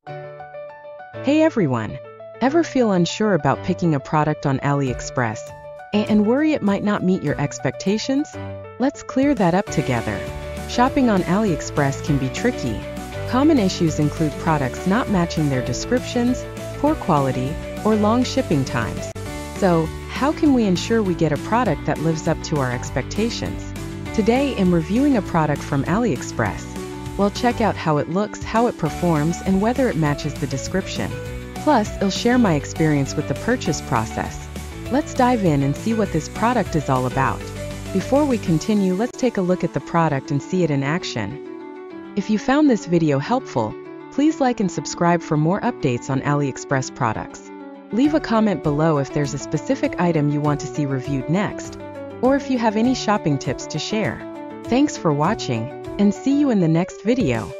Hey everyone! Ever feel unsure about picking a product on AliExpress and worry it might not meet your expectations? Let's clear that up together. Shopping on AliExpress can be tricky. Common issues include products not matching their descriptions, poor quality, or long shipping times. So, how can we ensure we get a product that lives up to our expectations? Today, I'm reviewing a product from AliExpress. We'll check out how it looks, how it performs, and whether it matches the description. Plus, I'll share my experience with the purchase process. Let's dive in and see what this product is all about. Before we continue, let's take a look at the product and see it in action. If you found this video helpful, please like and subscribe for more updates on AliExpress products. Leave a comment below if there's a specific item you want to see reviewed next, or if you have any shopping tips to share. Thanks for watching, and see you in the next video.